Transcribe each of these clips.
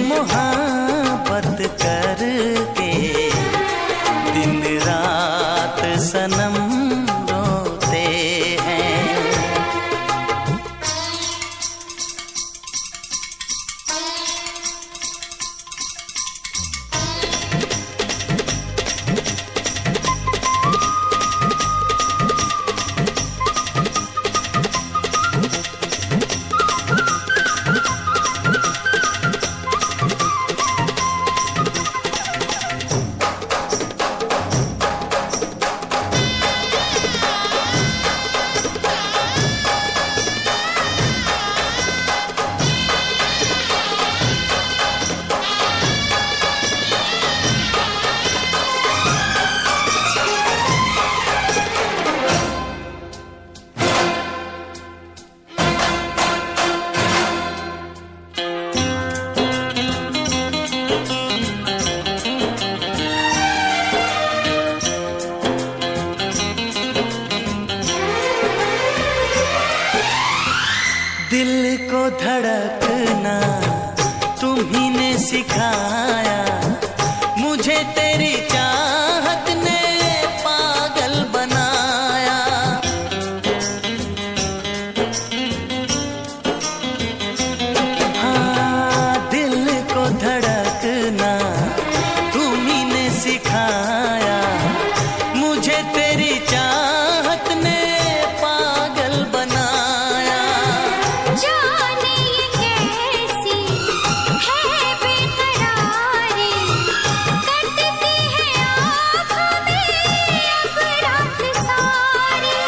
मोहब्बत करके दिन रात सनम रोते हैं। दिल को धड़कना तुम्ही ने सिखाया, मुझे तेरी चाहत ने पागल बनाया। हाँ, दिल को धड़कना तुम्ही ने सिखाया, मुझे तेरी चाहत ने पागल बनाया। जाने ये कैसी है बेकरारी, कटती है आँखों में अब रात सारी,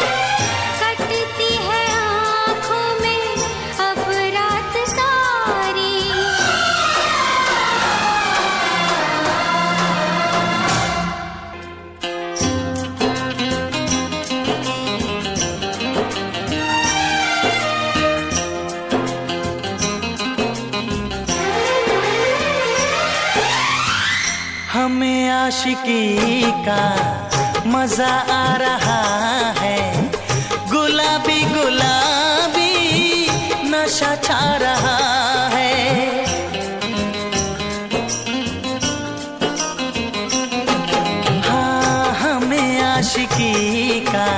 कटती है आँखों में अब रात सारी। हमें आशिकी का मजा आ रहा है, गुलाबी गुलाबी नशा छा रहा है। हाँ, हमें आशिकी का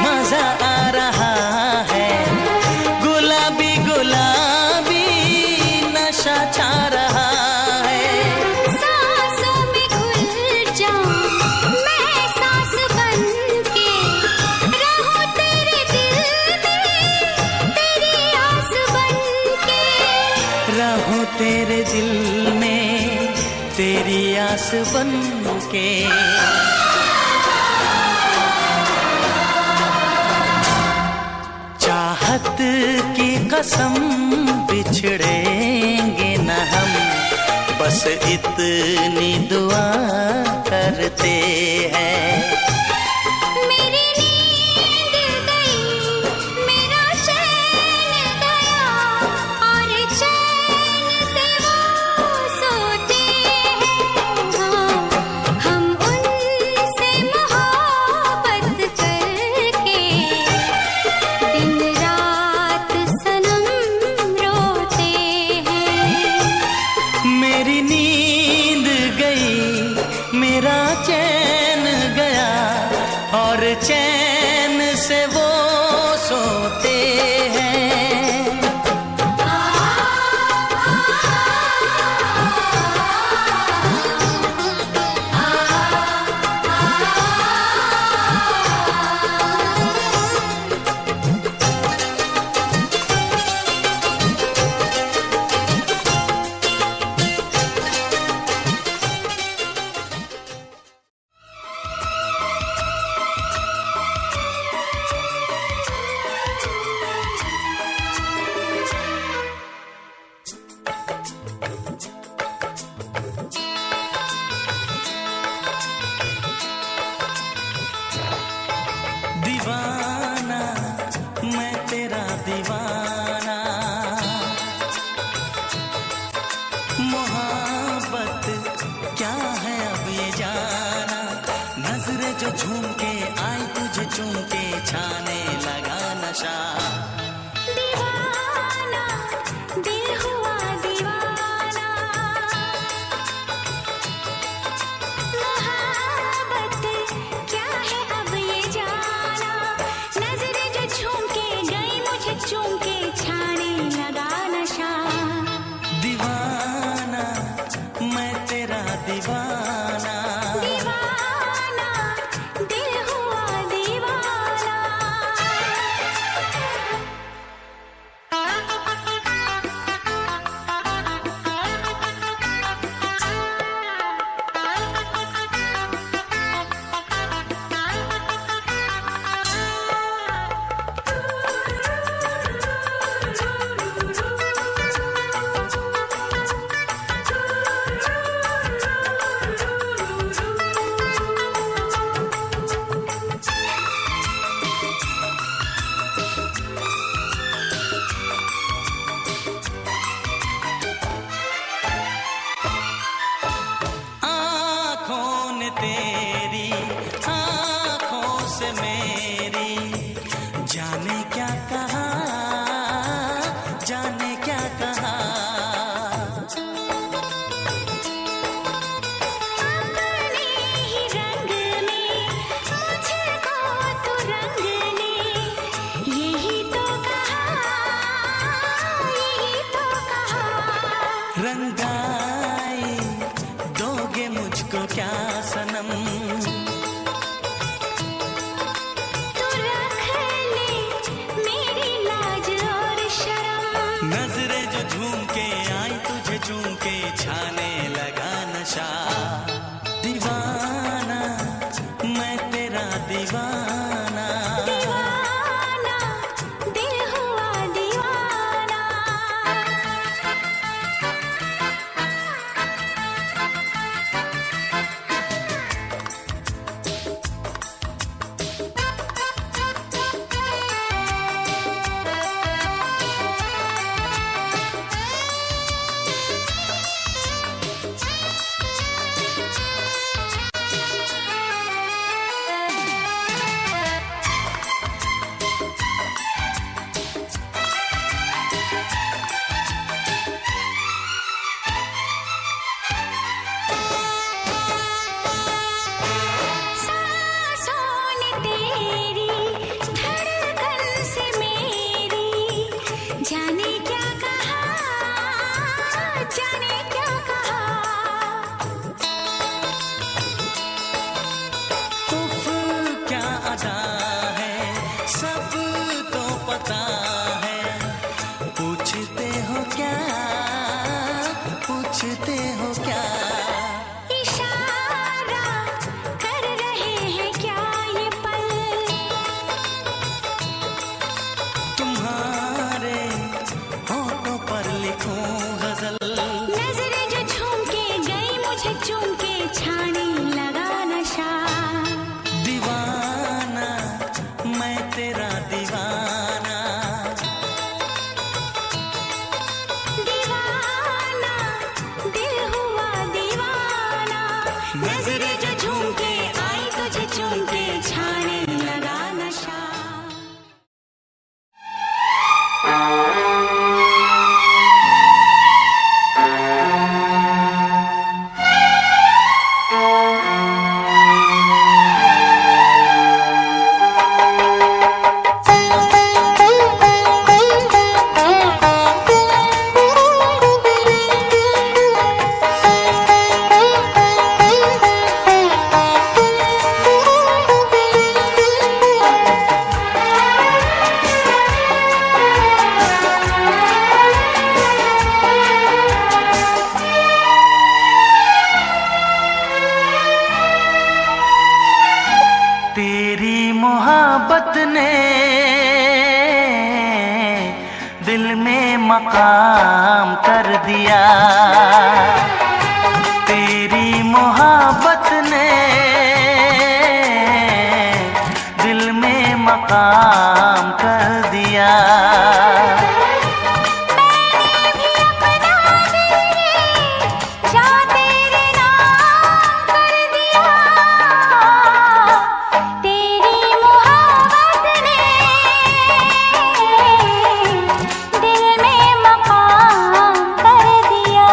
मजा आ रहा है, गुलाबी गुलाबी नशा छा रहा है। सांसों में घुल जाऊं मैं सांस बन के, रहूं तेरे दिल में तेरी आस बन के। रहूं तेरे दिल में तेरी आस बन के। चाहत की कसम बिछड़ेंगे न हम, बस इतनी दुआ करते हैं। मेरी नींद गई, मेरा चैन गया, और चैन से वो सोते हैं। हाँ, हम उनसे मोहब्बत करके दिन रात सनम रोते हैं। मेरी नींद गई, मेरा चैन गया, और चैन से वो सोते हैं। दीवाना मैं तेरा दीवाना, मोहब्बत क्या है अब ये जाना। नजरें जो झूम के आई तुझे चूम के, छाने लगा नशा। दीवाना दिल हुआ दीवाना, दीवाना, दीवाना, दिल हुआ दीवाना। तेरी आँखों से मेरी जाने क्या कहा, जाने क्या कहा। अपने ही रंग में मुझको तू रंग ले, यही तो कहा, यही तो कहा। रंगाई दोगे मुझको क्या सनम, तू रख ले मेरी लाज और शर्म। नजरें जो झूम के आई तुझे चूम के छाने लगा नशा। दीवाना मैं तेरा दीवाना, दीवाना, दिल हुआ दीवाना। जाने क्या कहा, जाने क्या कहा। उफ क्या अदा है, सब तो पता है। पूछते हो क्या, पूछते हो क्या। इशारा कर रहे हैं क्या ये पल, तुम्हारे होठों पर लिखूं गजल। नजरें जो झूम के गई मुझे चूम के छाने लगा नशा। दीवाना मैं तेरा दीवाना, दीवाना, दिल हुआ दीवाना। नजरें जो झूम के आई तुझे चूम के छाने लगा नशा। तेरी मोहब्बत ने दिल में मकाम कर दिया। तेरी मोहब्बत ने दिल में मकाम कर दिया। दिल में मकाम कर दिया।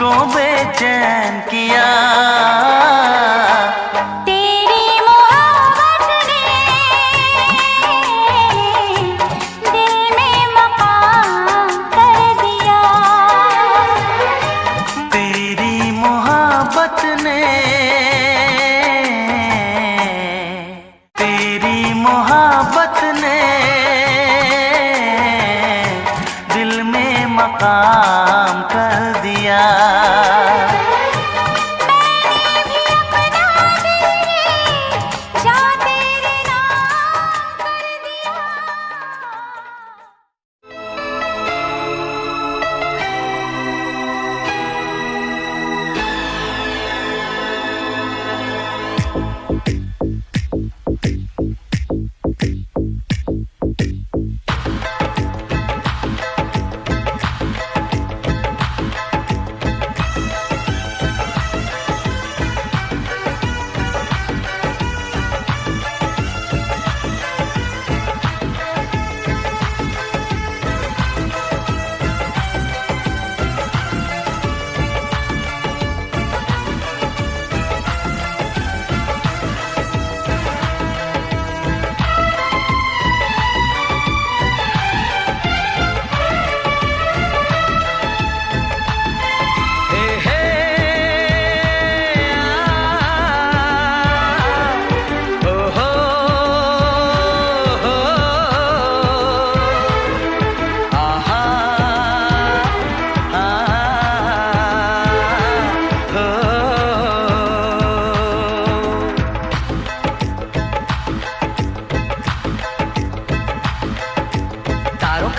मुझको बेचैन किया। तेरी मोहब्बत ने दिल में मकाम कर दिया। तेरी मोहब्बत ने, तेरी मोहब्बत ने दिल में मकाम कर दिया।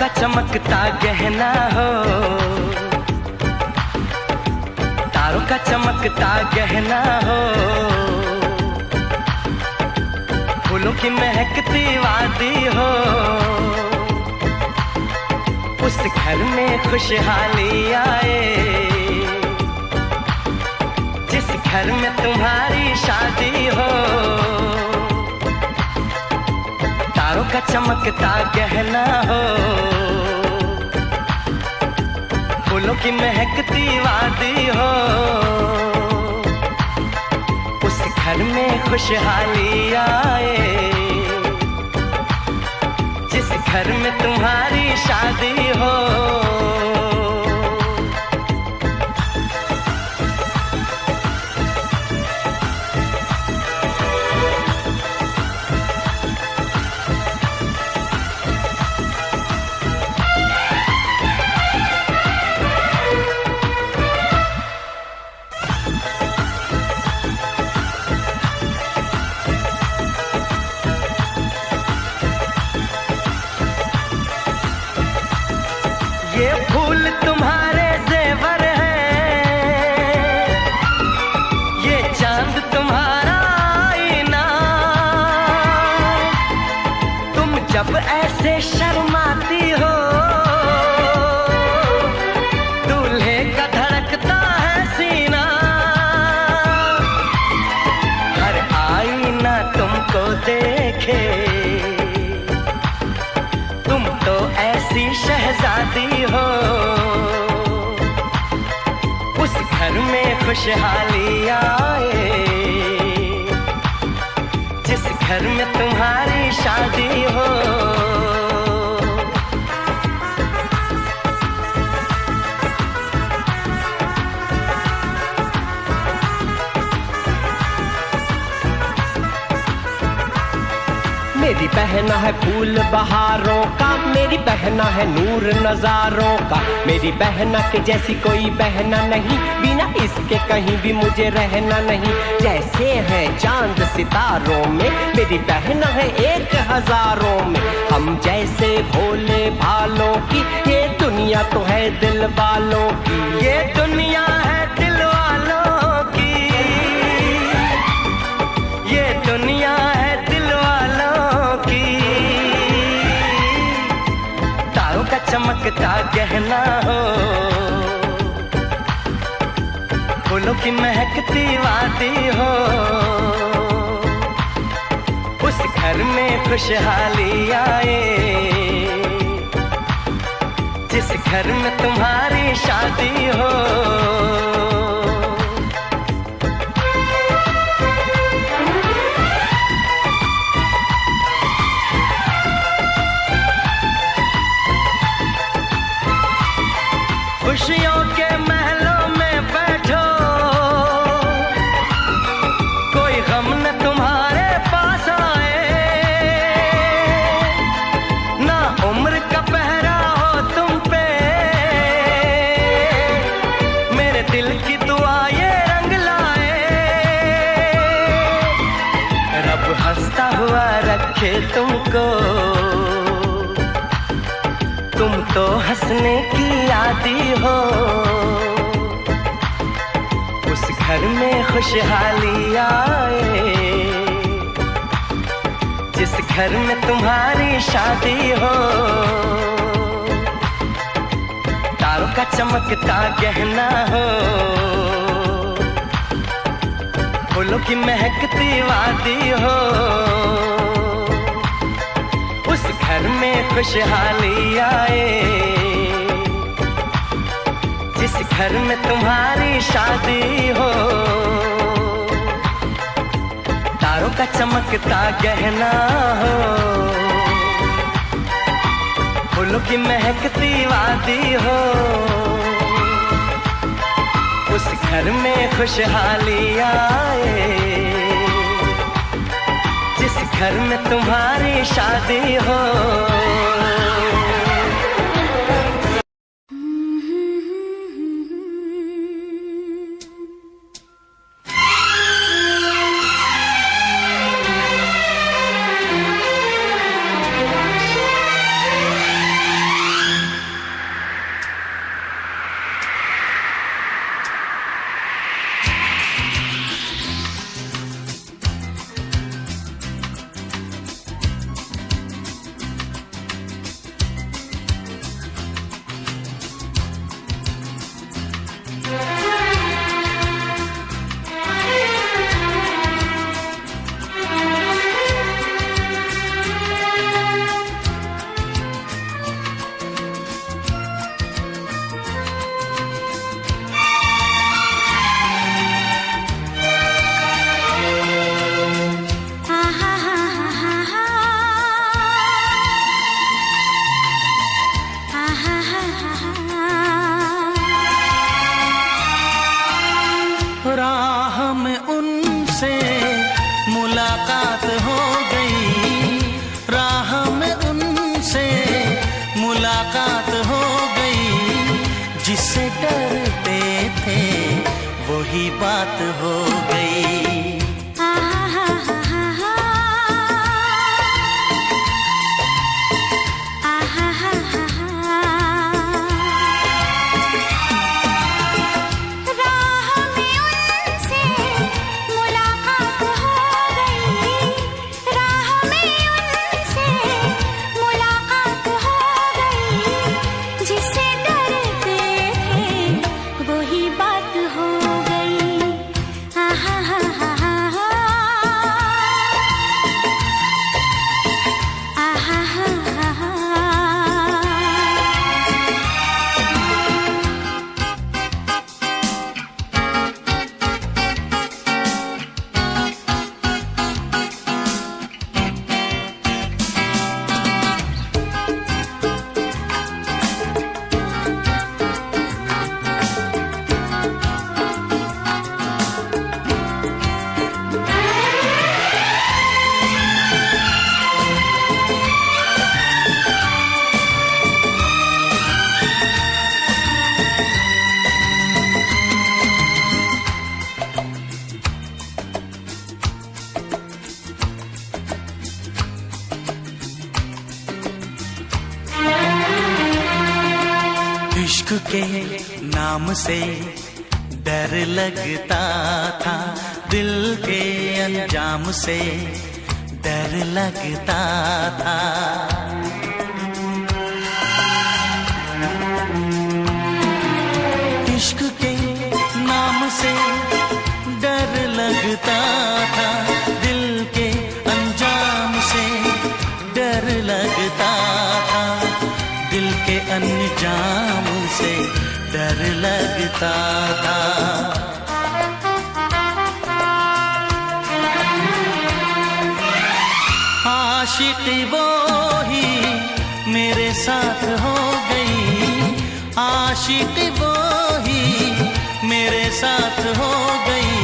का चमकता गहना हो, तारों का चमकता गहना हो, फूलों की महकती वादी हो, उस घर में खुशहाली आए जिस घर में तुम्हारी शादी हो। तारों का चमकता गहना हो, फूलों की महकती वादी हो, उस घर में खुशहाली आए जिस घर में तुम्हारी शादी हो। ये फूल तुम्हारे जेवर हैं, ये चांद तुम्हारा आईना, तुम जब ऐसे शर्माती हो दूल्हे का धड़कता है सीना। हर आईना तुमको देखे तुम तो ऐसी शहजादी हो, उस घर में खुशहाली आए जिस घर में तुम्हारी शादी हो। मेरी बहना है फूल बहारों का, मेरी बहना है नूर नजारों का, मेरी बहना के जैसी कोई बहना नहीं, बिना इसके कहीं भी मुझे रहना नहीं। जैसे है चांद सितारों में, मेरी बहना है 1000 में, हम जैसे भोले भालों की, ये दुनिया तो है दिल वालों की, ये दुनिया है दिल वालों की, ये दुनिया है चमकता गहना हो, फूलों की महकती वादी हो, उस घर में खुशहाली आए जिस जिस घर में तुम्हारी शादी हो। खुशियों के महलों में बैठो, कोई गम न तुम्हारे पास आए, ना उम्र का पहरा हो तुम पे, मेरे दिल की दुआ ये रंग लाए। रब हंसता हुआ रखे तुमको, तुम तो हंसने की आदी हो। उस घर में खुशहाली आए, जिस घर में तुम्हारी शादी हो। तारों का चमकता गहना हो, फूलों की महकती वादी हो। उस घर में खुशहाली आए, जिस घर में तुम्हारी शादी हो। तारों का चमकता गहना हो, फूलों की महकती वादी हो। उस घर में खुशहाली आए, जिस घर में तुम्हारी शादी हो। राह में उनसे मुलाकात हो गई, राह में उनसे मुलाकात हो गई। जिससे डरते थे वही बात हो गई। इश्क के नाम से डर लगता था, दिल के अंजाम से डर लगता था। इश्क के नाम से डर लगता था, दिल के अंजाम से डर लगता था। दिल के अंजाम से डर लगता था। आशिक वो ही मेरे साथ हो गई, आशिक वो ही मेरे साथ हो गई,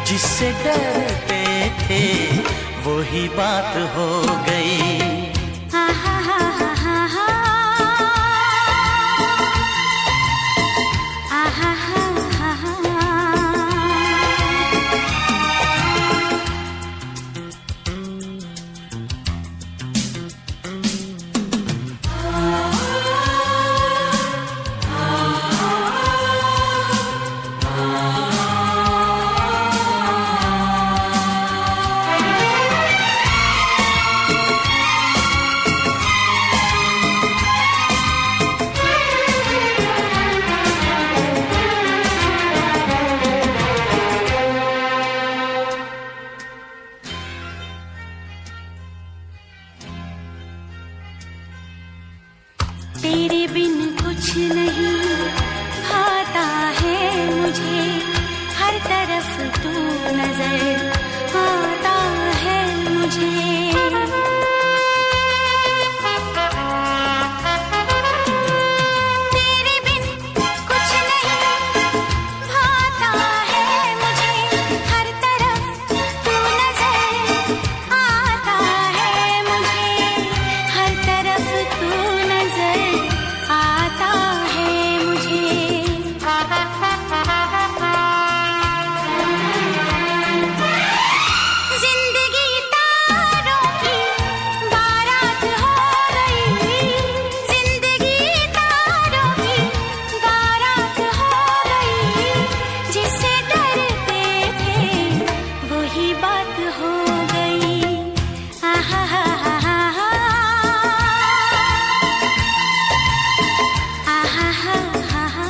जिससे डरते थे वही बात हो गई। तेरे बिन कुछ नहीं भाता है मुझे, हर तरफ तू नजर आता है मुझे। तेरे बिन कुछ नहीं भाता है मुझे, हर तरफ तू नजर आता है मुझे, हर तरफ तू नजर आता है मुझे। जिंदगी तारों की बारात हो गई, जिंदगी तारों की बारात हो गई, जिससे डरते थे वही बात हो गई। आहा हा हा हा हा, आहा हा हा हा।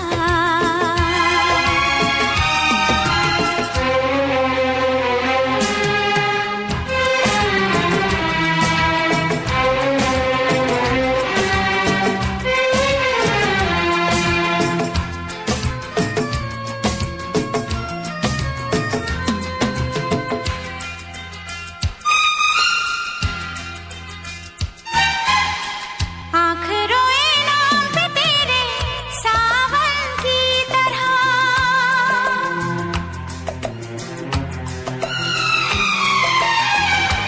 आँख रोए नाम पे तेरे सावन की तरह,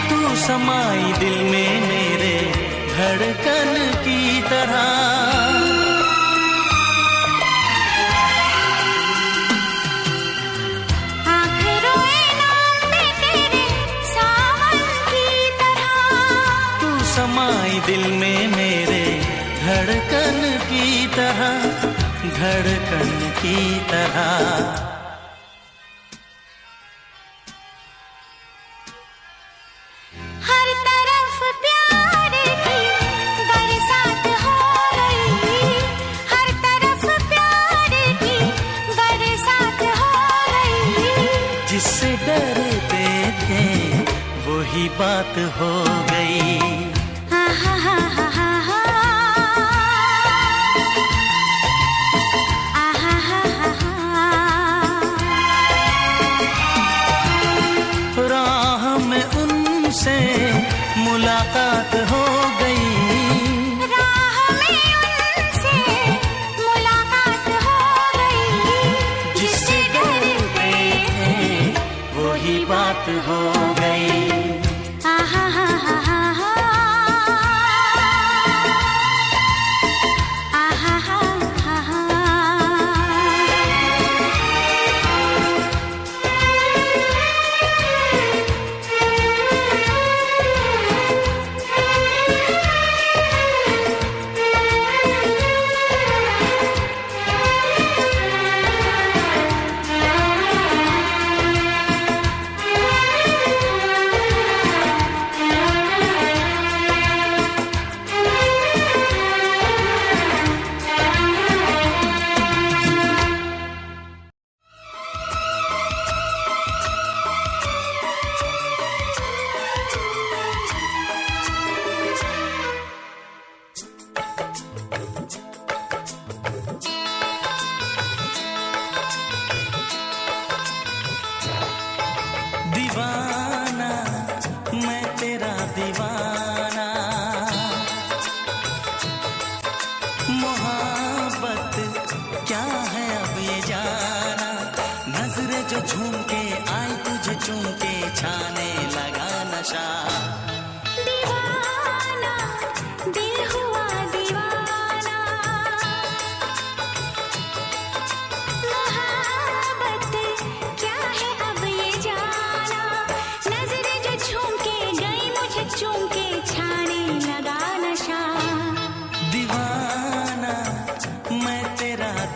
तू समाई दिल में मेरे धड़कन की तरह। आँख रोए नाम पे तेरे सावन की तरह, तू समाई दिल में मेरे धड़कन की तरह, धड़कन की तरह। हर तरफ प्यार की बरसात हो गई, हर तरफ प्यार की बरसात हो गई, जिससे डरते थे वही बात हो गई। आहा हा हा हा हा, आहा हा हा हा। राह में उनसे मुलाकात हो गई, राह में उनसे मुलाकात हो गई, जिससे डरते थे वही बात हो गई। आहा हा हा हा हा।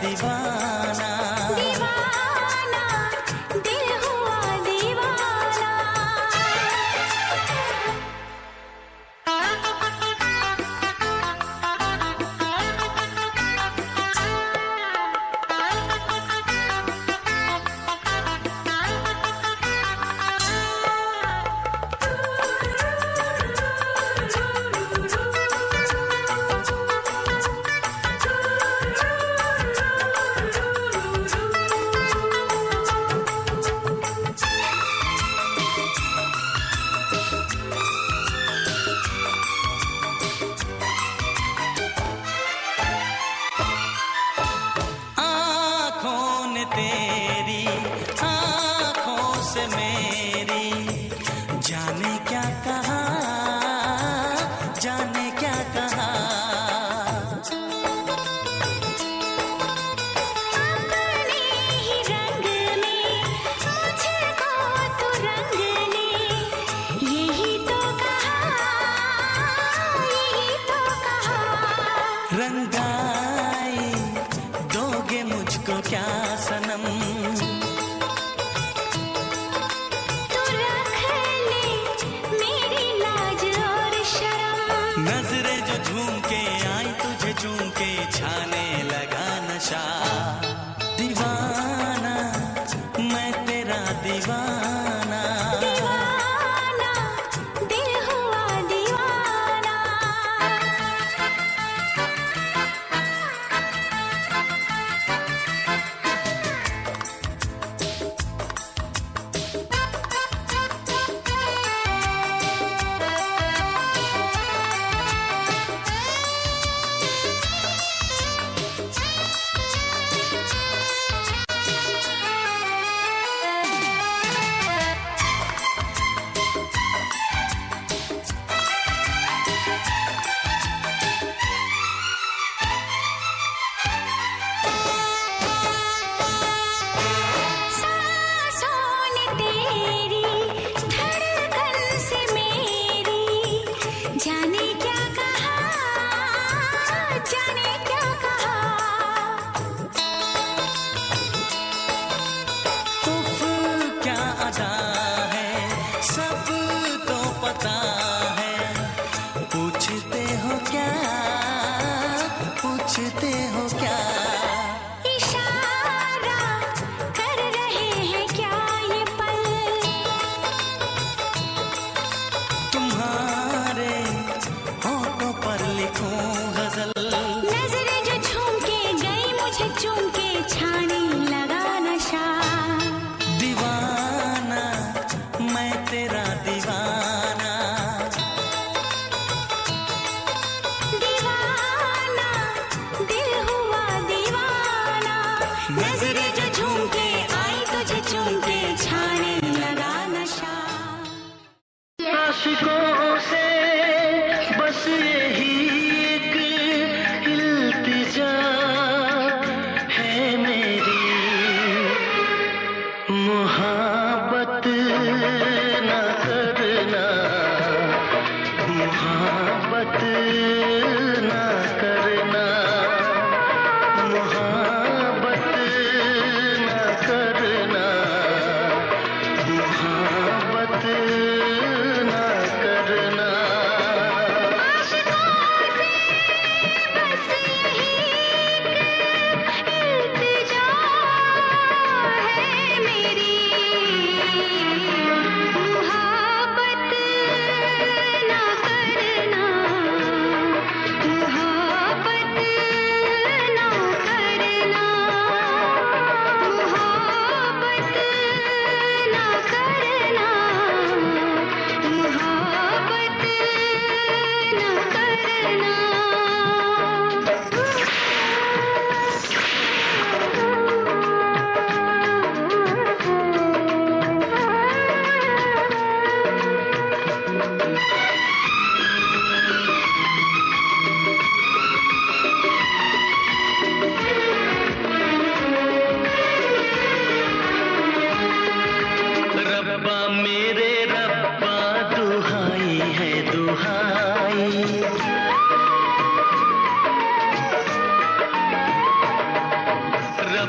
दीवाना, दीवाना, दिल हुआ दीवाना। आँखों ने तेरी आँखों से मेरी जाने क्या कहा, जाने क्या कहा। अपने ही रंग में मुझको तू रंग ले, यही तो कहा, यही तो कहा। रंगाई दोगे मुझको क्या सनम, तू रख ले मेरी लाज और शर्म। नजरें जो झूम के आई तुझे चूम के छाने लगा नशा। दीवाना मैं तेरा दीवाना, दीवाना, दिल हुआ दीवाना। सांसों ने तेरी धड़कन से मेरी जाने क्या कहा, जाने क्या कहा। उफ क्या अदा है सब तो पता है। पूछते हो क्या, पूछते हो क्या। इशारा कर रहे हैं क्या ये पल, तुम्हारे होठों पर लिखूं गजल। नजरें जो झूम के गई मुझे चूम के छाने लगा नशा। दीवाना मैं तेरा दीवाना, दीवाना, दिल हुआ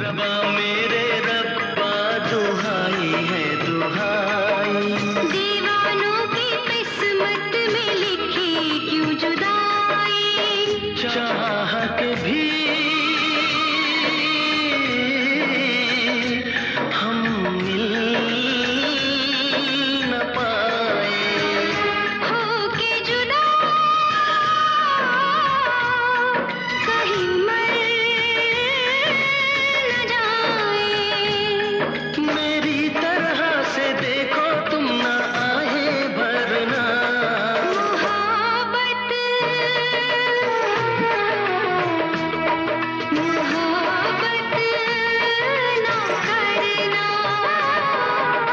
रब्बा मेरे रब्बा दुहाई है दुहाई। दीवानों की किस्मत में लिखी क्यों जुदाई। चाहत भी हम मिल न पाए। होके जुदा कहीं मर न जाए। मेरी तरह से देखो तुम ना आए भरना। मोहब्बत ना करना।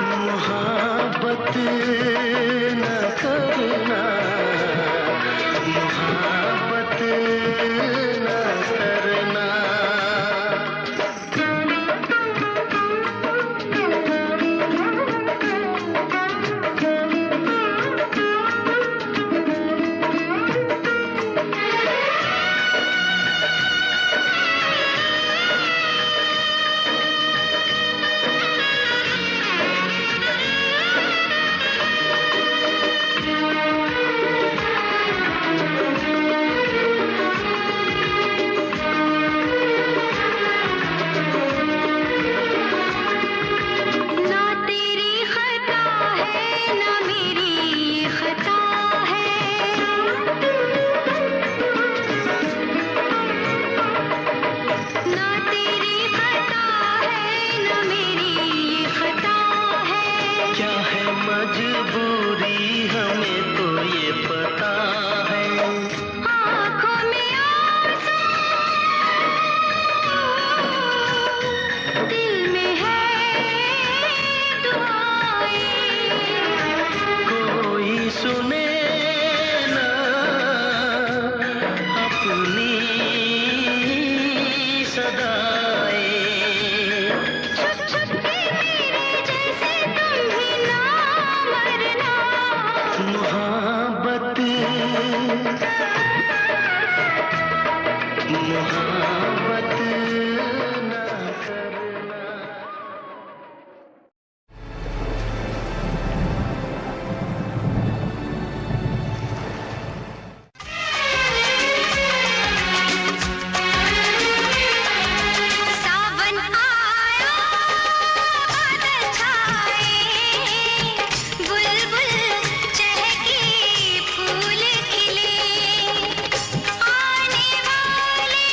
मोहब्बत न करना। मोहब्बत न करना। ना तेरी खता है ना मेरी ये खता है। ना तेरी खता है ना मेरी ये खता है। क्या है मजबूरी हमें तो ये पता है। आँखों में आंसू दिल में है दुआएं। कोई सुने ना अपनी सदाएं। छुप छुप के मेरे जैसे तुम भी ना मरना। मोहब्बत मोहब्बत न करना। सावन आया बादल छाए। बुलबुल चहकी फूल खिले। आने वाले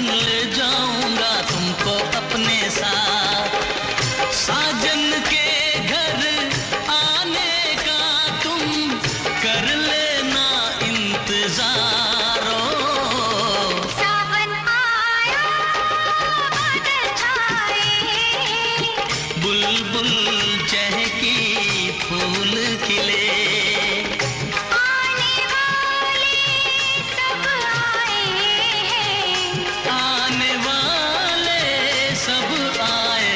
ले जाऊंगा तुमको अपने साथ। साजन के घर आने का तुम कर लेना इंतजार। सावन आया बादल छाए, बुलबुल चहकी फूल खिले, आने वाले सब आए हैं, आने वाले सब आए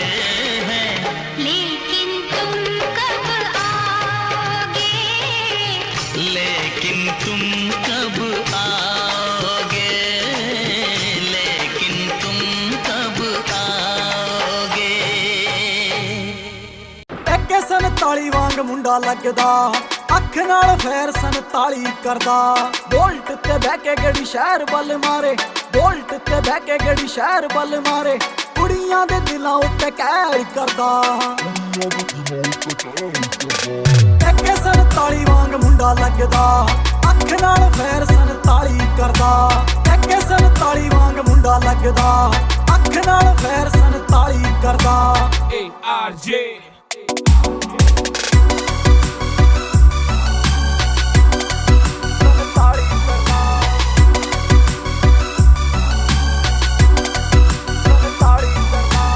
हैं। लेकिन तुम कब आओगे, लेकिन तुम कब आओगे, लेकिन तुम कब आओगे। ਟੱਕੇ 47 ਵਾਂਗ ਮੁੰਡਾ ਲੱਗਦਾ, ਅੱਖ ਨਾਲ ਫੇਰ 47 ਕਰਦਾ। ਬੋਲਟ ਤੇ ਬਹਿ ਕੇ ਗੜੀ ਸ਼ਹਿਰ ਵੱਲ ਮਾਰੇ, ਬੋਲਟ ਤੇ ਬਹਿ ਕੇ ਗੜੀ ਸ਼ਹਿਰ ਵੱਲ ਮਾਰੇ, ਕੁੜੀਆਂ ਦੇ ਦਿਲਾਂ ਉੱਤੇ ਕਹਿਰ ਕਰਦਾ। ਟੱਕੇ 47 ਵਾਂਗ ਮੁੰਡਾ ਲੱਗਦਾ, ਅੱਖ ਨਾਲ ਫੇਰ 47 ਕਰਦਾ। ਟੱਕੇ 47 ਵਾਂਗ ਮੁੰਡਾ ਲੱਗਦਾ, ਅੱਖ ਨਾਲ ਫੇਰ 47 ਕਰਦਾ। ARJ.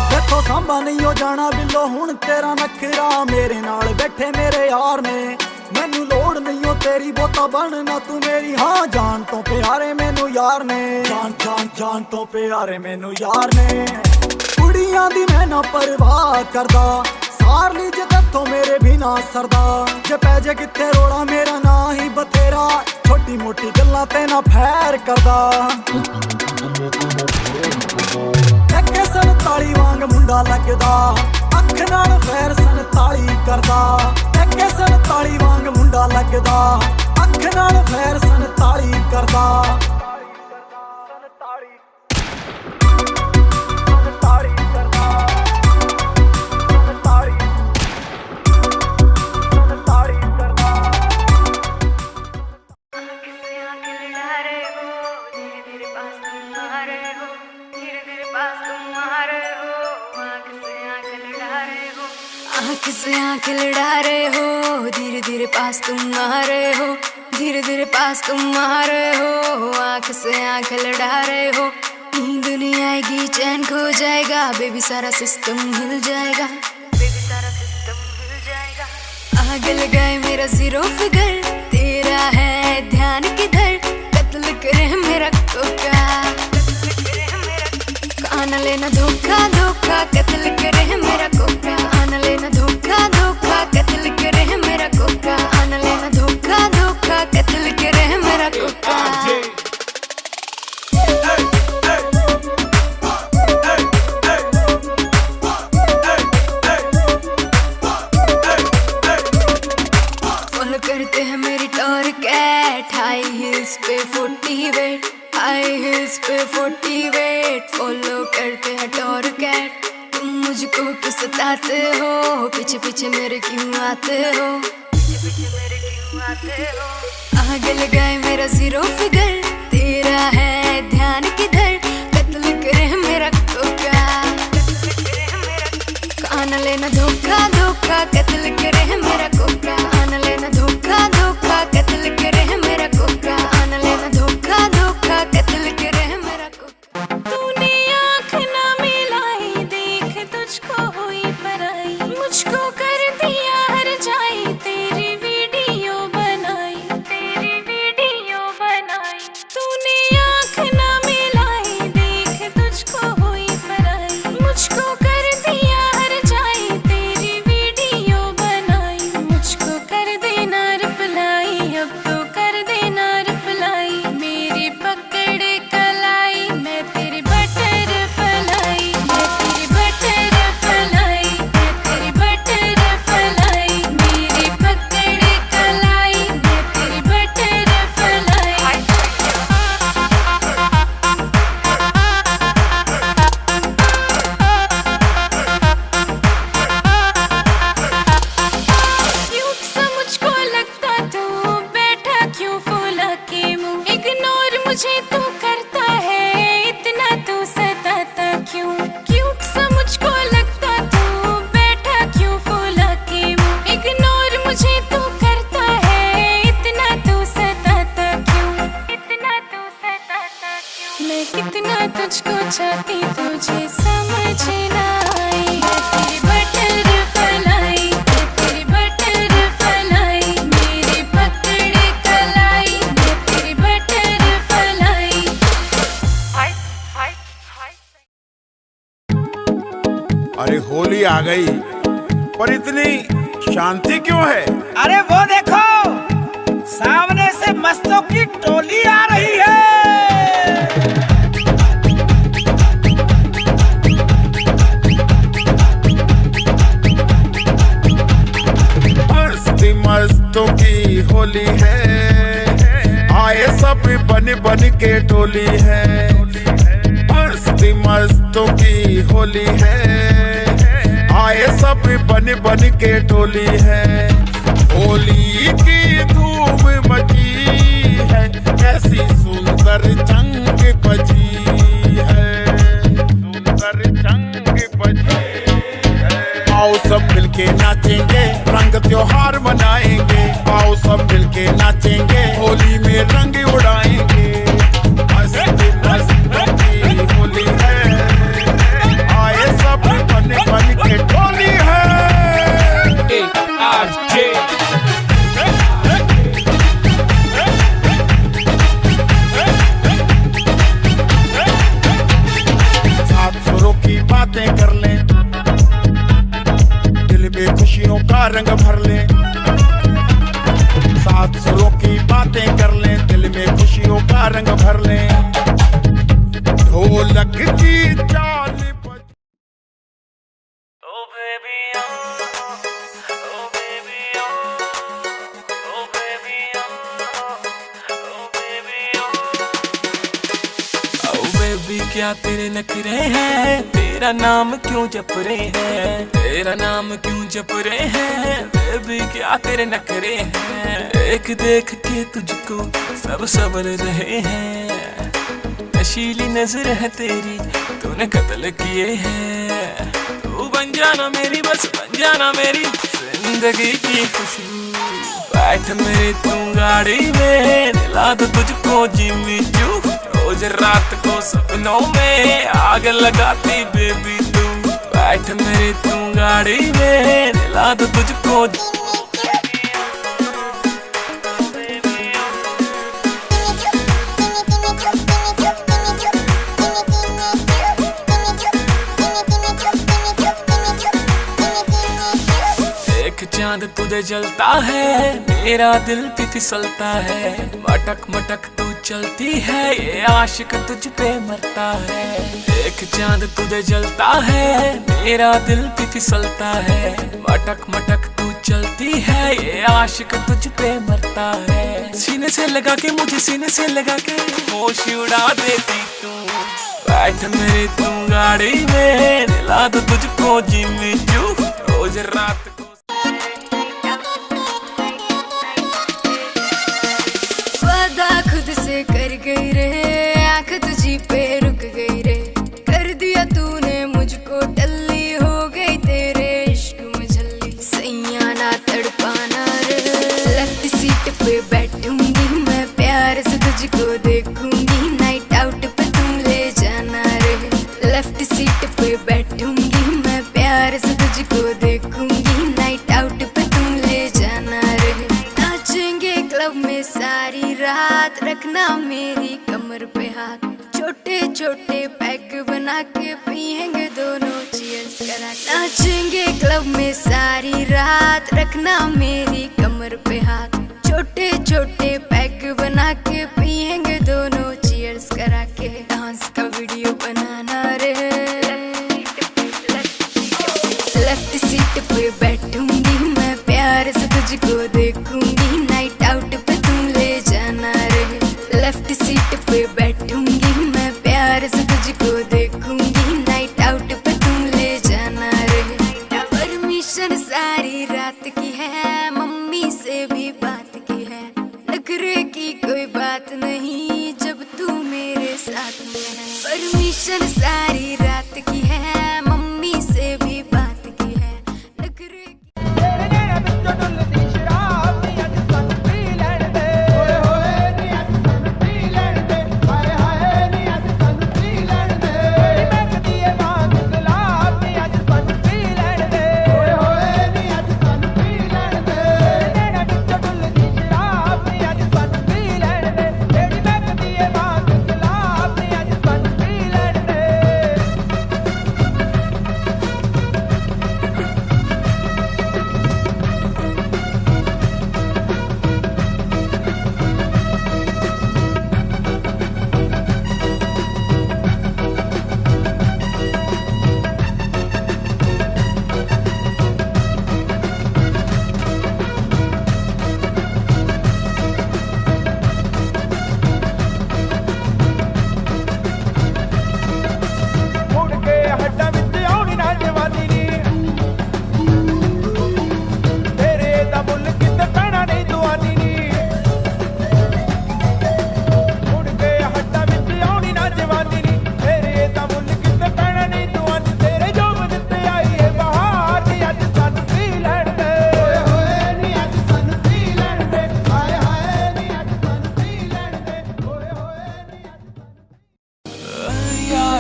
ਦੇਖੋ ਸਾਂਭਾ ਨਹੀਂ ਹੋ ਜਾਣਾ ਬਿੱਲੋ ਹੁਣ ਤੇਰਾ ਨਖਰਾ, ਮੇਰੇ ਨਾਲ ਬੈਠੇ ਮੇਰੇ ਯਾਰ ਨੇ, ਮੈਨੂੰ ਲੋੜ ਨਹੀਂ ਓ ਤੇਰੀ ਬੋਤਾ ਬਣਨਾ ਤੂੰ ਮੇਰੀ। ਹਾਂ ਜਾਨ ਤੋਂ ਪਿਆਰੇ ਮੈਨੂੰ ਯਾਰ ਨੇ, ਜਾਨ ਜਾਨ ਜਾਨ ਤੋਂ ਪਿਆਰੇ ਮੈਨੂੰ ਯਾਰ ਨੇ। ਕੁੜੀਆਂ ਦੀ ਮੈਂ ਨਾ ਪਰਵਾਹ ਕਰਦਾ, ਸਾਰ ਲਈ ਜੇ ਤੇਥੋਂ ਮੇਰੇ ਵੀ ਨਾ ਸਰਦਾ। ਜੇ ਪੈ ਜੇ ਕਿੱਥੇ ਰੋਲਾ ਮੇਰਾ ਨਾ ਹੀ ਬਥੇਰਾ, ਛੋਟੀ ਮੋਟੀ ਗੱਲਾਂ ਤੇ ਨਾ ਫੈਰ ਕਰਦਾ। ਟੱਕੇ 47 ਵਾਂਗ ਮੁੰਡਾ ਲੱਗਦਾ, ਅੱਖ ਨਾਲ ਫੇਰ 47 ਕਰਦਾ। ਟੱਕੇ 47 ਵਾਂਗ ਮੁੰਡਾ ਲੱਗਦਾ, ਅੱਖ ਨਾਲ ਫੇਰ 47 ਕਰਦਾ। 47 ਕਰਦਾ, 47 ਕਰਦਾ। किससे आके लड़ा रहे हो, धीरे धीरे पास तुम आ रहे हो, धीरे धीरे पास तुम आ रहे हो, आँख से आँख लड़ा रहे हो, आँख से आँख लड़ा रहे हो, धीरे धीरे पास तुम आ रहे हो, धीरे धीरे पास तुम आ रहे हो, आँख से आँख लड़ा रहे हो। नींद नहीं आएगी, चैन खो जाएगा, बेबी सारा सिस्टम हिल जाएगा, बेबी सारा सिस्टम हिल जाएगा। आग लगाए मेरा जीरो फिगर, तेरा है ध्यान किधर, कत्ल करे मेरा कोका, कान लेना धोखा धोखा, कत्ल करे मेरा कोका, कान लेना धोखा धोखा, कत्ल करे मेरा कोका, कान लेना धोखा धोखा, कत्ल करे मेरा कोका। फॉलो करते हैं मेरी टॉर कैट, हाई हिल्स पे 40 वेट, हाई हिल्स पे 40 वेट, फॉलो करते हैं टॉर कैट। तुम मुझको क्यों सताते हो, पीछे पीछे मेरे क्यों आते हो, पीछे पीछे मेरे क्यों आते हो। आग लगाए मेरा जीरो फिगर, तेरा है ध्यान किधर, कत्ल करे मेरा कोका, कान लेना धोखा धोखा, कत्ल करे मेरा कोका, कान लेना धोखा धोखा, कत्ल करे मेरा कोका, कान लेना धोखा धोखा, कत्ल करे मेरा कोका। तूने आँख ना मिलाई, देख तुझको हुई पराई, मुझको कर दिया हर जाए, तेरी वीडियो बनाई, तेरी वीडियो बनाई। तूने आँख ना मिलाई, देख तुझको हुई पराई, मुझको कर दिया हर जाए, तेरी वीडियो बनाई। मैं तुझको चाहती तुझे समझ ना आई। तेरी बटर फलाई, तेरी बटर फलाई, मेरी पकड़े कलाई, तेरी बटर फलाई। अरे होली आ गई, पर इतनी शांति क्यों है? अरे वो देखो, सामने से मस्तों की टोली आ रही है। मस्ती मस्तों की होली है, आए सब बन बन के टोली है। मस्ती मस्तों की होली है, आए सब बन बन के टोली है। होली की धूम मची है, ऐसी सुंदर जंग बजी है, सुंदर जंग बजी है। आओ सब मिलके नाचेंगे, रंग त्योहार मनाएंगे। आओ सब मिलके नाचेंगे, होली में रंग उड़ाएंगे। मस्ती मस्ती होली है, आए सब बन बन के टोली है। सात सुरों की बातें कर लें, दिल में खुशियों का रंग भर लें। सात सुरों की बातें कर लें, दिल में खुशियों का रंग भर लें। ढोलक की चाल क्या तेरे नखरे हैं, तेरा नाम क्यों जप रहे हैं, तेरा नाम क्यों जप रहे हैं। बेबी क्या तेरे नखरे हैं, एक देख के तुझको सब सबर रहे हैं। नशीली नजर है तेरी, तूने कत्ल किए हैं। तू बन जाना मेरी, बस बन जाना मेरी जिंदगी की खुशबू। बैठ मेरी तू गाड़ी में, दिला दो तुझको जिम्मी चू। रोज रात को सपनों में आग लगाती बेबी तू। बैठ मेरी तू गाड़ी में, दिला दो तुझको। चांद तुझे जलता है, मेरा दिल भी फिसलता है। मटक मटक तू चलती है, ये आशिक तुझ पे मरता है। एक चांद तुझे जलता है, मेरा दिल भी फिसलता है। मटक मटक तू चलती है, ये आशिक तुझ पे मरता है। सीने से लगा के मुझे, सीने से लगा के होश उड़ा देती तू। बैठ मेरी तू गाड़ी में, दिला दो तुझको जिम्मी चू। रोज रात को खुद से कर गई रे, आँख तुझी पे रुक गई रे। कर दिया तूने मुझको टल्ली, हो गई तेरे इश्क में झल्ली। सैया ना तड़पाना रे, लेफ्ट सीट पे बैठूंगी मैं, प्यार से तुझको देखूंगी। नाइट आउट पे तुम ले जाना रे, लेफ्ट सीट पे बैठूंगी मैं, प्यार से तुझको देखूंगी। नाइट आउट पे तुम ले जाना रे। नाचेंगे क्लब में सारी रात, रखना मेरी कमर पे हाथ। छोटे छोटे पैक बना के पिएंगे दोनों चीयर्स करा। नाचेंगे क्लब में सारी रात, रखना मेरी कमर पे हाथ। छोटे छोटे पैक बना के पिएंगे दोनों चीयर्स करा के। डांस का वीडियो बनाना रे, लेफ्ट सीट पे बैठूंगी मैं, प्यार से तुझको देखूंगी। नाइट आउट पे तुम ले जाना रे, लेफ्ट सीट पे बैठूंगी मैं, प्यार से तुझको देखूंगी। नाइट आउट पे तुम ले जाना रे। परमिशन सारी रात की है, मम्मी से भी बात की है। नखरे की कोई बात नहीं जब तू मेरे साथ में है। परमिशन सारी रात की है, मम्मी से भी बात की है। नखरे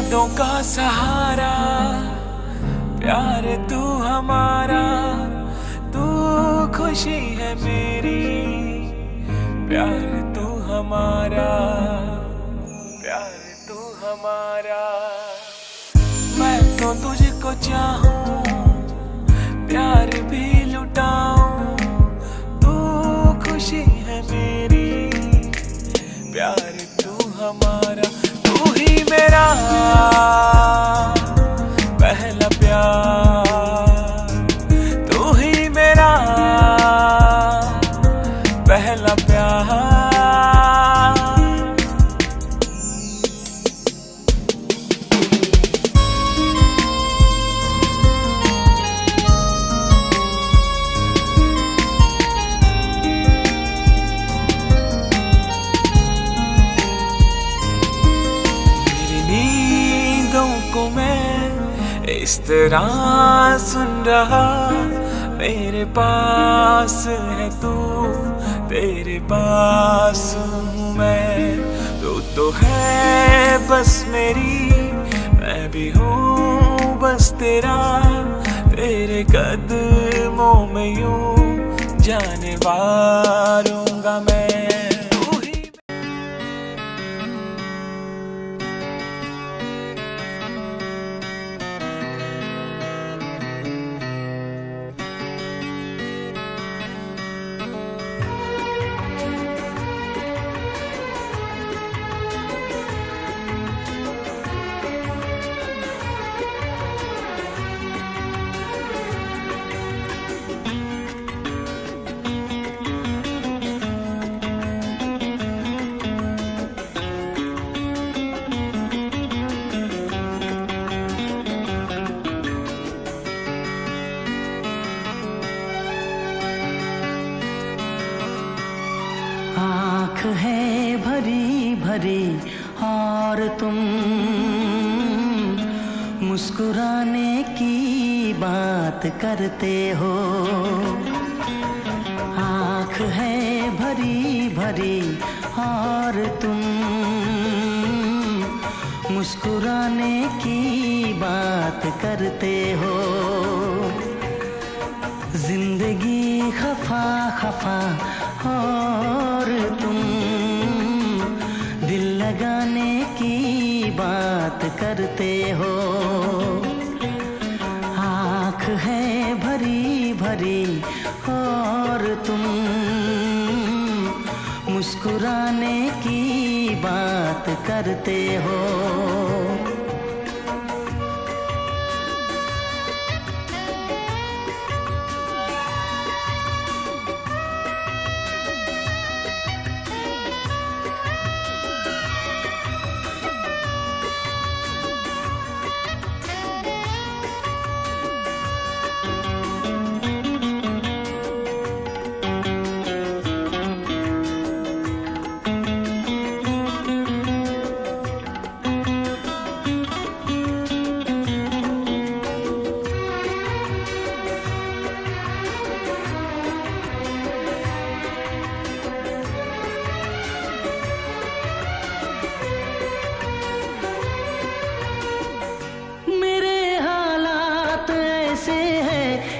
यादों का सहारा, प्यार तू हमारा, तू खुशी है मेरी, प्यार तू हमारा, प्यार तू हमारा। मैं तो तुझको चाहूं, प्यार भी लुटाऊं, तू खुशी है मेरी, प्यार तू हमारा। तू ही मेरा पहला प्यार, तू ही मेरा पहला प्यार। इस तरह सुन रहा, मेरे पास है तू, तेरे पास हूँ मैं। तो है बस मेरी, मैं भी हूँ बस तेरा, तेरे कदमों में यूं जाने वारूंगा मैं। आँख है भरी भरी और तुम मुस्कुराने की बात करते हो। आँख है भरी भरी और तुम मुस्कुराने की बात करते हो। जिंदगी खफा खफा और तुम दिल लगाने की बात करते हो। आँख है भरी भरी और तुम मुस्कुराने की बात करते हो।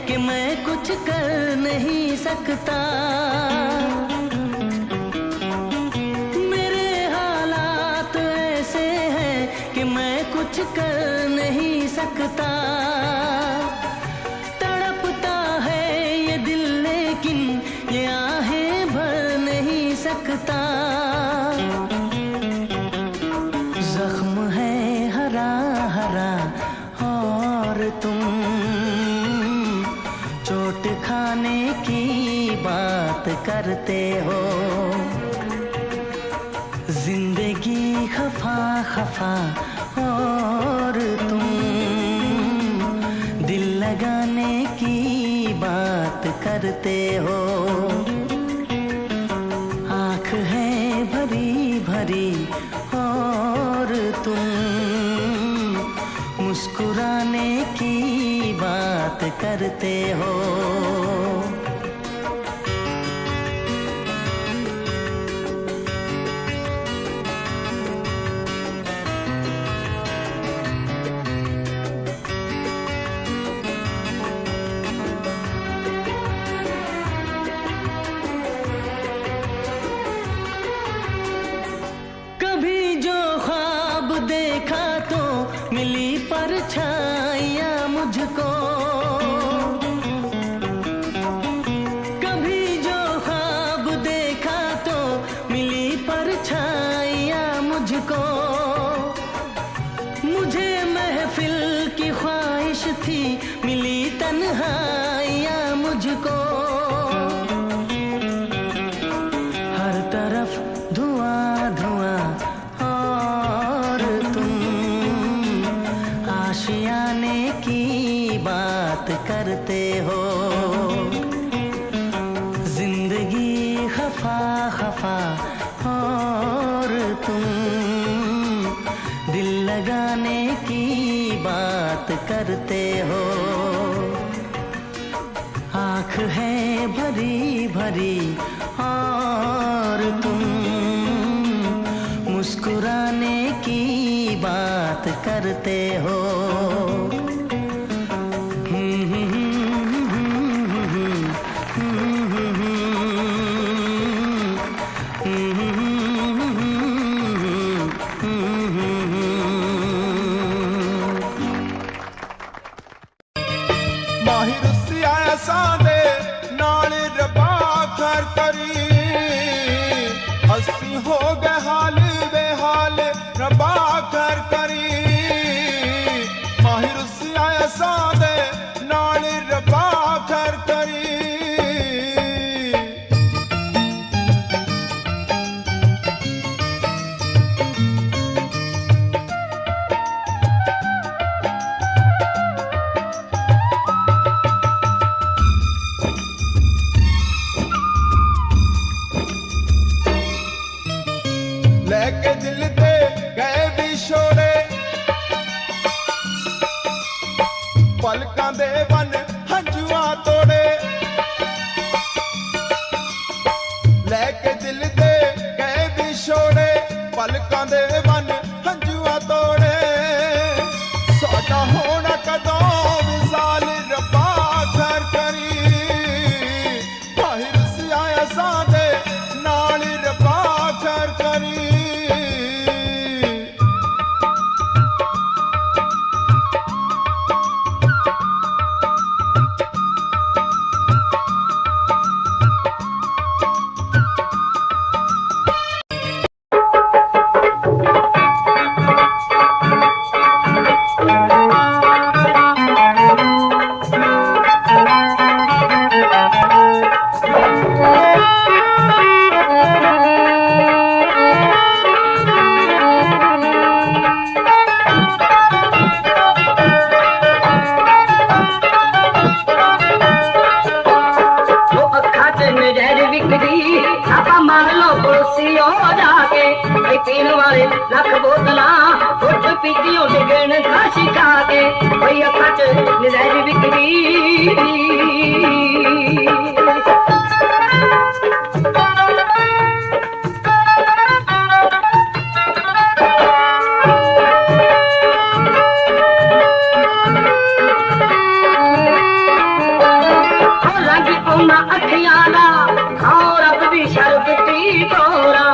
कि मैं कुछ कर नहीं सकता। मेरे हालात ऐसे हैं कि मैं कुछ कर नहीं सकता। तड़पता है ये दिल लेकिन ये आहें भर नहीं सकता। जख्म है हरा हरा और तुम चोट खाने की बात करते हो। जिंदगी खफा खफा और तुम दिल लगाने की बात करते हो। आँख है भरी भरी और तुम मुस्कुराने की बात करते हो। मिली परछाइयाँ मुझको, कभी जो ख्वाब देखा तो मिली परछाइयाँ मुझको। मुझे महफिल की ख्वाहिश थी, मिली तन्हाइयाँ मुझको। हर तरफ धुआं धुआं और तुम आशियाने की बात करते हो। जिंदगी खफा खफा और तुम दिल लगाने की बात करते हो। आँख है भरी भरी और तुम मुस्कुराने की बात करते हो। माहिर सियासा दे नाल रबा खैर करी, हसी हो गए हाल बेहाल रबा खैर करी। माहिर सियासा दे नाल रबा खैर करी। लेके दिल दे गए विछोड़े, पलकां दे वन हंजुआं तोड़े। लेके दिल दे गए विछोड़े, पलकां दे वन हंजुआं तोड़े। साडा होना कदों विसाल रब्बा खैर करी। माहिर सियासा दे नाल रब्बा खैर करी। पीन वाले लख बोतला उठ पीतियों डिगण का शिका के भई अखा च नज़ारी बिकरी। रंग उन्ना अखियां और अब भी शरबती तोरा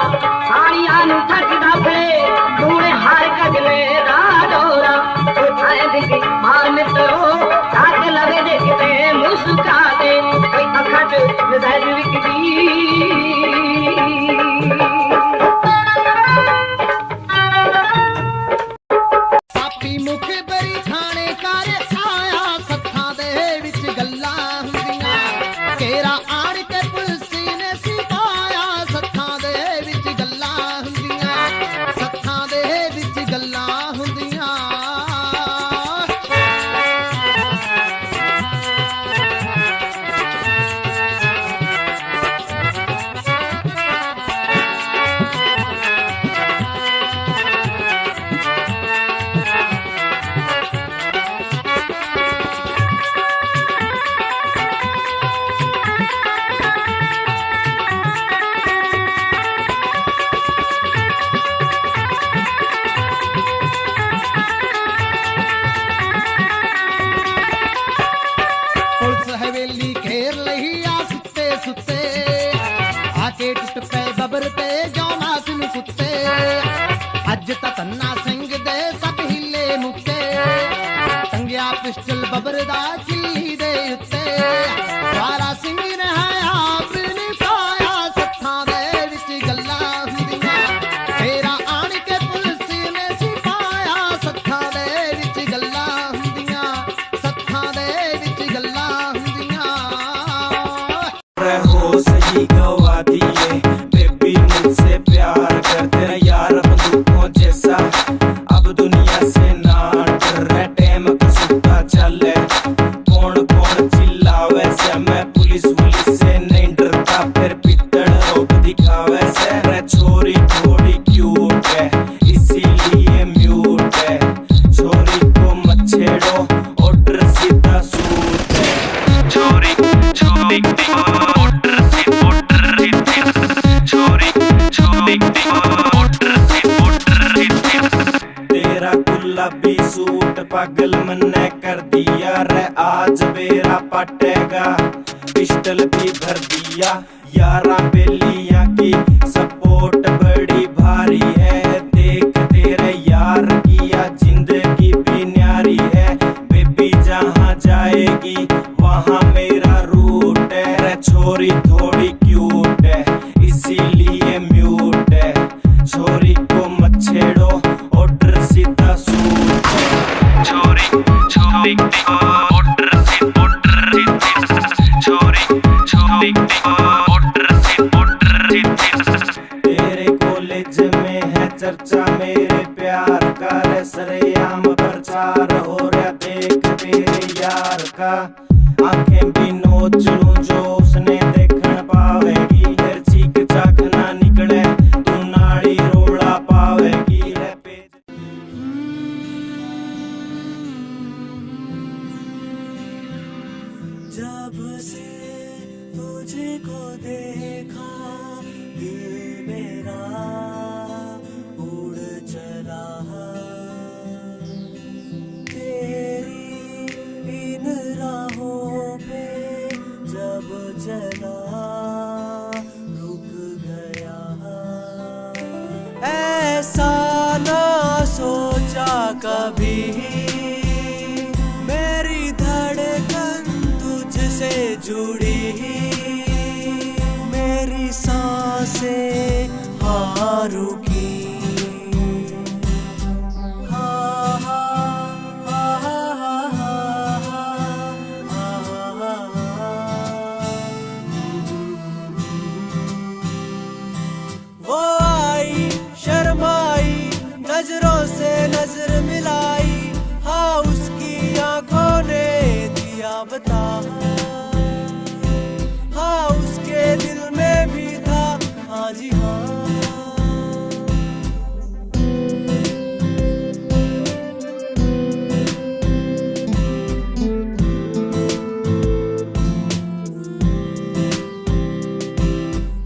साड़ियां थकदा पे तूने हर गजले दा डोरा उठाए दिखी मार मित्रो ताक लगे देखते मुस्का दे कोई अखा च नज़र विकदी। पापी मुख बरी थाने कर आया सत्थां दे विच गल्लां हुंदियां केरा आण के पुलसी ने सिपाया सत्थां दे विच गल्लां हुंदियां सत्थां दे विच गल्लां हुंदियां। पिस्टल बबरदा चिल्ली दे उत्ते सारा सिंगर है आप ने पाया सत्थां दे विच गल्लां हुंदियां तेरा आण के पुलिस ने सिपाया सत्थां दे विच गल्लां हुंदियां सत्थां दे विच गल्लां हुंदियां हो सही गवा दिए बेबी मुझसे प्यार कर तेरा यार बंदूकों जैसा अब दुनिया से ना डर टाइम कसुता चले कौन कौन चिल्लावे से मैं पुलिस से नहीं डरता फिर पिटड़ रोक दिखावे से छोरी थोड़ी क्यूट है इसीलिए म्यूट है छोरी को मत छेड़ो ऑर्डर सीधा सूट है छोरी छोरी तेरा गुलाबी सूट पागल मन्ने कर दिया रे आज मेरा पटेगा पिस्टल भी भर दिया यारा बेलिया की सपोर्ट बड़ी भारी है देख तेरे यार किया जिंदगी भी न्यारी है बेबी जहाँ जाएगी वहाँ मेरा रूट है छोरी थोड़ी क्यूट है इसीलिए म्यूट है छोरी को मत छेड़ो ऑर्डर सीधा सूट है छोरी छोरी ऑर्डर छोरी छोरी ऑर्डर तेरे कॉलेज में है चर्चा मेरे प्यार का रे सरेआम प्रचार हो रहा देख तेरे यार का आंखें भी नोच लूं जो उसने देखन पावेगी फिर चीख चाक ना निकले तू नाड़ी रोड़ा पावेगी रे जब से तुझको देखा दिल मेरा उड़ चला तेरी इन राहों पे जब चला रुक गया ऐसा ना सोचा कभी मेरी धड़कन तुझसे जुड़ी मेरी सांसें हाँ रुकी वो आई शर्माई नजरों से नजर मिलाई हाँ उसकी आंखों ने दिया बता हाँ उसके दिल में भी था हाँ जी हाँ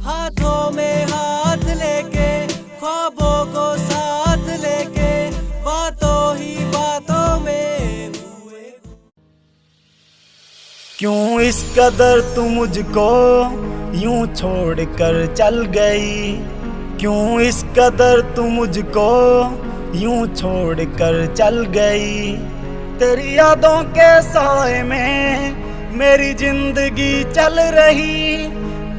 हाथों में हाथ लेके ख्वाबों को साथ लेके बातों ही बातों में हुए क्यों इस कदर तू मुझको यूं छोड़ कर चल गई क्यों इस कदर तू मुझको यूं छोड़ कर चल गई तेरी यादों के साए में मेरी जिंदगी चल रही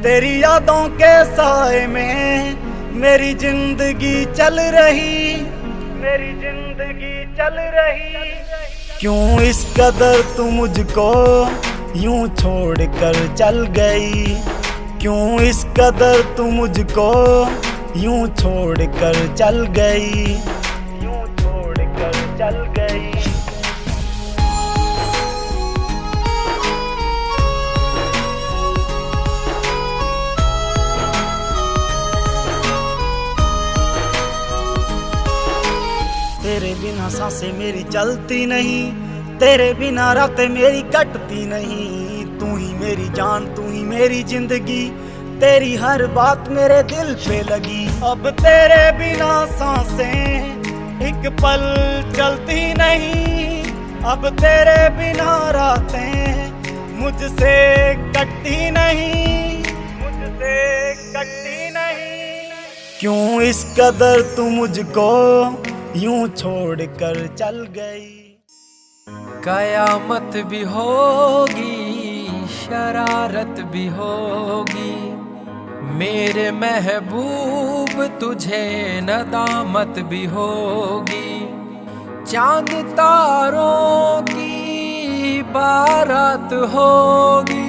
तेरी यादों के साए में मेरी जिंदगी चल रही मेरी जिंदगी चल रही क्यों इस कदर तू मुझको यूं छोड़ कर चल गई क्यों इस कदर तू मुझको यूं छोड़ कर चल गई यूं छोड़ कर चल गई तेरे बिना सांसें मेरी चलती नहीं तेरे बिना रातें मेरी कटती नहीं तू ही मेरी जान तू ही मेरी जिंदगी तेरी हर बात मेरे दिल पे लगी अब तेरे बिना सांसें एक पल चलती नहीं अब तेरे बिना रातें मुझसे कटती नहीं मुझसे कटती नहीं क्यों इस कदर तू मुझको यूं छोड़ कर चल गई कयामत भी होगी, शरारत भी होगी, मेरे महबूब तुझे नदामत भी होगी। चांद तारों की बारात होगी,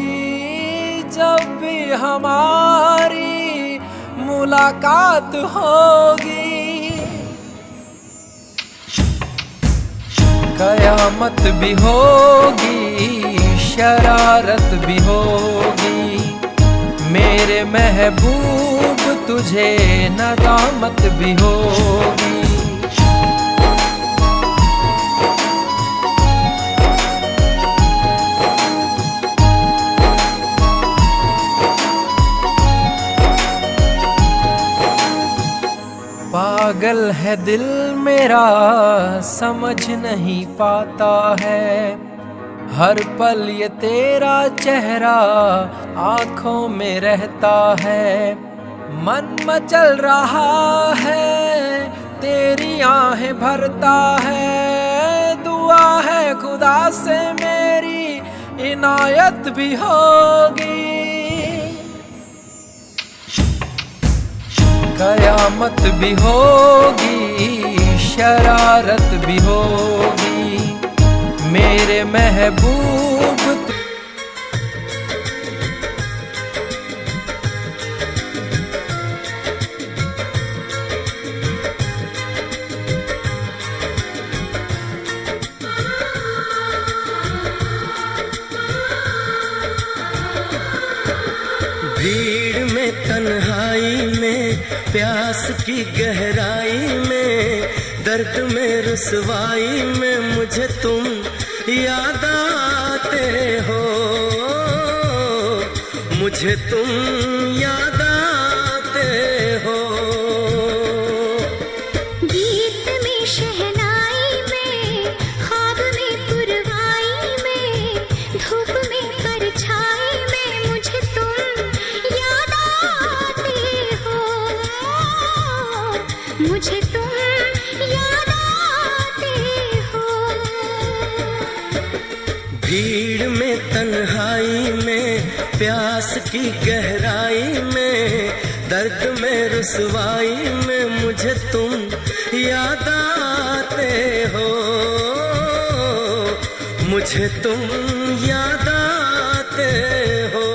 जब भी हमारी मुलाकात होगी। कयामत भी होगी, शरारत भी होगी, मेरे महबूब तुझे नदामत भी होगी। पागल है दिल मेरा, समझ नहीं पाता है, हर पल ये तेरा चेहरा आँखों में रहता है। मन मचल रहा है, तेरी आहें भरता है, दुआ है खुदा से मेरी इनायत भी होगी। कयामत भी होगी, शरारत भी होगी, मेरे महबूब भीड़ में तन्हाई में, प्यास की गहराई में, दर्द में रुसवाई में मुझे तुम याद आते हो, मुझे तुम याद आते हो। गीत में शहनाई में, ख्वाब में पुरवाई में, धूप में परछाई में मुझे तुम याद आते हो, मुझे तुम याद आते हो। भीड़ में तन्हाई में, प्यास की गहराई में, दर्द में रुसवाई में मुझे तुम याद आते हो, मुझे तुम याद आते हो।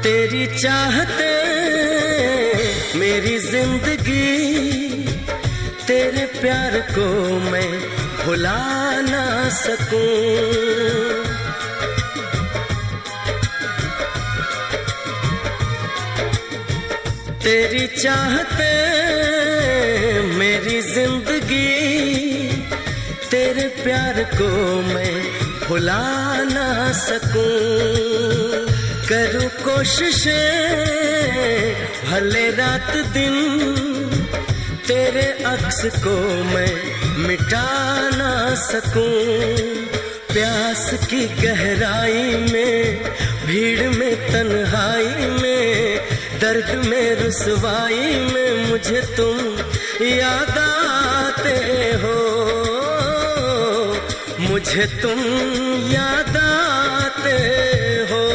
तेरी चाहते मेरी जिंदगी, तेरे प्यार को मैं भुला ना सकूं। तेरी चाहते मेरी जिंदगी, तेरे प्यार को मैं भुला ना सकूं। करूं कोशिशें भले रात दिन, तेरे अक्स को मैं मिटा ना सकूं। प्यास की गहराई में, भीड़ में तन्हाई में, दर्द में रुसवाई में मुझे तुम याद आते हो, मुझे तुम याद आते हो।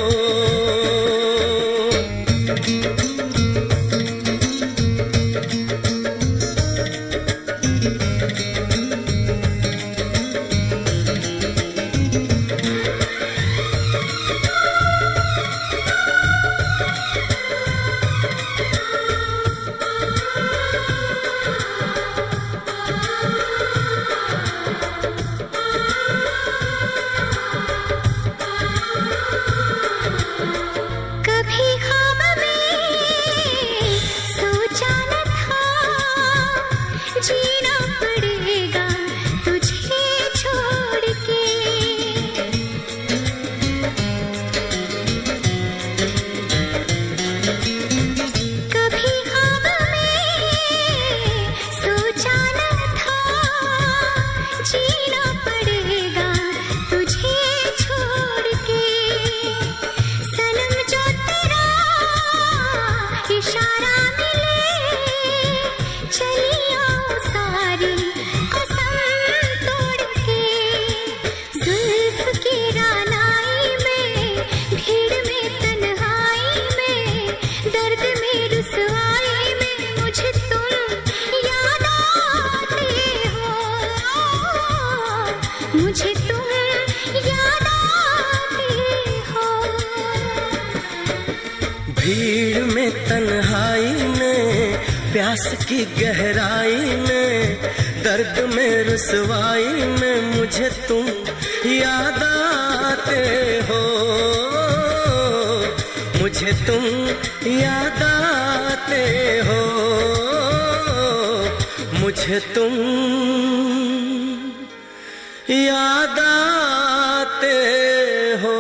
सहारा मिले चली आऊं सारी कसम तोड़ के जुल्फ की रानाई में भीड़ में तन्हाई में दर्द में रुसवाई में मुझे तुम याद आते हो मुझे तुम याद आते हो भीड़ में तन्हाई में प्यास की गहराई में दर्द में रुसवाई में मुझे तुम याद आते हो मुझे तुम याद आते हो मुझे तुम याद आते हो।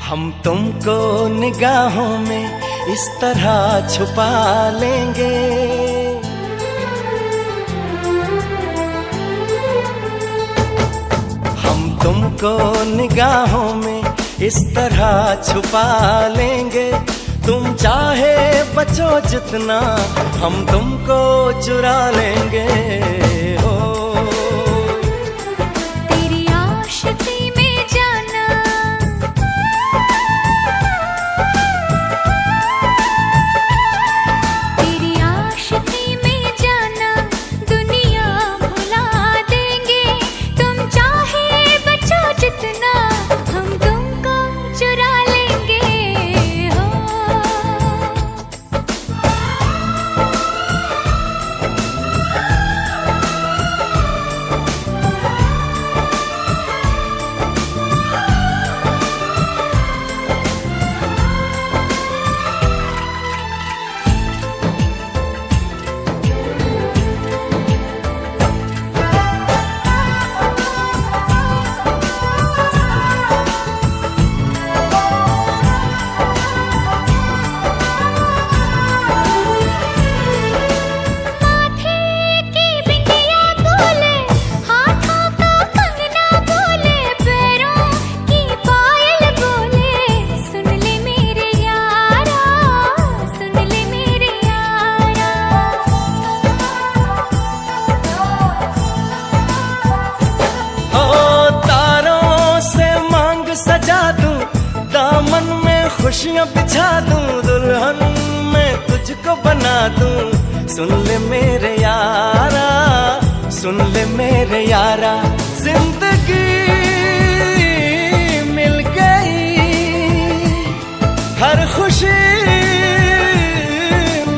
हम तुमको निगाहों में इस तरह छुपा लेंगे हम तुमको निगाहों में इस तरह छुपा लेंगे तुम चाहे बचो जितना हम तुमको चुरा लेंगे हो तेरी आशिकी में जाना तेरी आशिकी में जाना दुनिया भुला देंगे तुम चाहे बचो जितना हम तुमको चुरा लेंगे हो खुशियाँ बिछा दूं दुल्हन मैं तुझको बना दूं सुन ले मेरे यारा सुन ले मेरे यारा जिंदगी मिल गई हर खुशी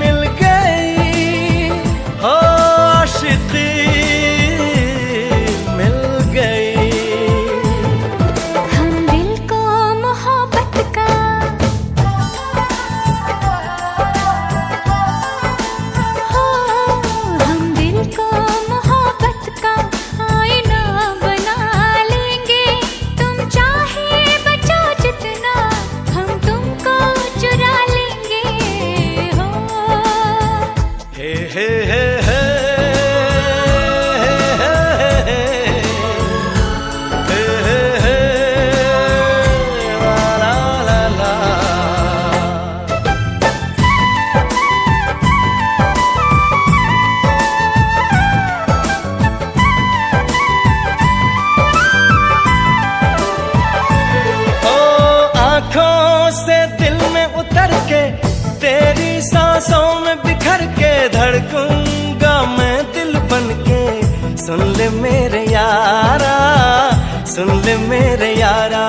मिल गई हो आशिकी मिल गई हम दिल को मोहब्बत का हम दिल को मोहब्बत का आईना बना लेंगे तुम चाहे बचो जितना हम तुमको चुरा लेंगे हो हे हे हे हे तेरी सांसों में बिखर के धड़कूंगा मैं दिल बन के सुन ले मेरे यारा सुन ले मेरे यारा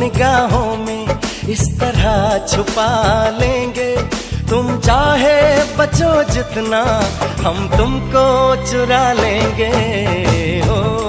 निगाहों में इस तरह छुपा लेंगे। तुम चाहे बचो जितना हम तुमको चुरा लेंगे। ओ